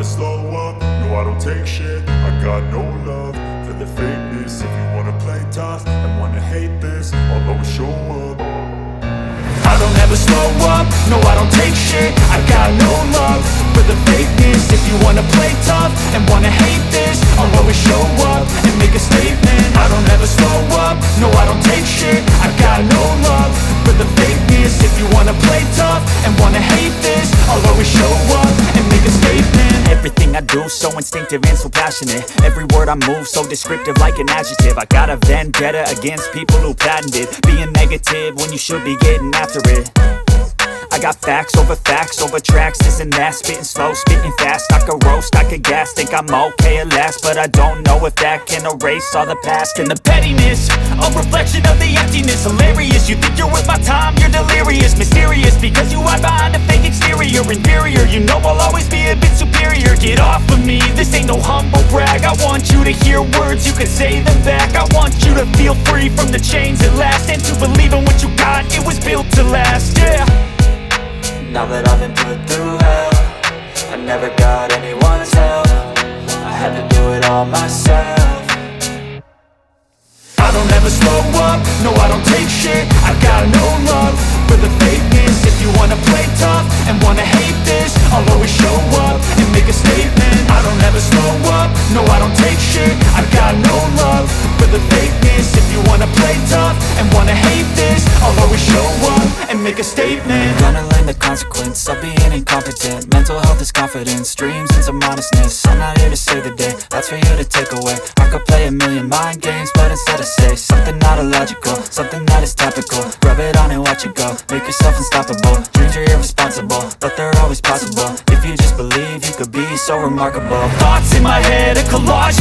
slow up, no I don't take shit. I got no love for the fakeness. If you wanna play tough and wanna hate this, I'll always show up. I don't ever slow up, no I don't take shit. I got no love for the fakeness. If you wanna play tough and wanna hate this, I'll always show up and make a statement. I don't ever slow up, no I don't take shit. I got no love for the fakeness. If you wanna play tough and wanna hate this, I'll always show up and make a statement. Everything I do so instinctive and so passionate. Every word I move so descriptive like an adjective. I got a vendetta against people who patented being negative when you should be getting after it. I got facts over tracks, this and that. Spitting slow, spitting fast, I could roast, I could gas. Think I'm okay at last, but I don't know if that can erase all the past. And the pettiness, a reflection of the emptiness. Hilarious, you think you're worth my time, you're delirious. Mysterious, because you hide behind a fake exterior. Inferior, you know I'll always be a bit superior. Get off of me, this ain't no humble brag. I want you to hear words, you can say them back. I want you to feel free from the chains at last, and to believe in what you got, it was built to last, yeah. Now that I've been put through hell, I never got anyone's help. I had to do it all myself. I don't ever slow up, no I don't take shit. I got no love for the fakeness. If you wanna play tough and wanna hate this, I'll always show up and make a statement. I don't ever slow up, no I don't take shit. I got no love for the fakeness. If you wanna play tough and wanna hate this, I'll always show up and make a statement. Gonna learn the consequence of being incompetent. Mental health is confidence, dreams and some honestness. I'm not here to save the day, that's for you to take away. I could play a million mind games, but instead I say something not illogical, something that is topical. Rub it on and watch it go, make yourself unstoppable. Dreams are irresponsible, but they're always possible. If you just believe, you could be so remarkable. Thoughts in my head, a collage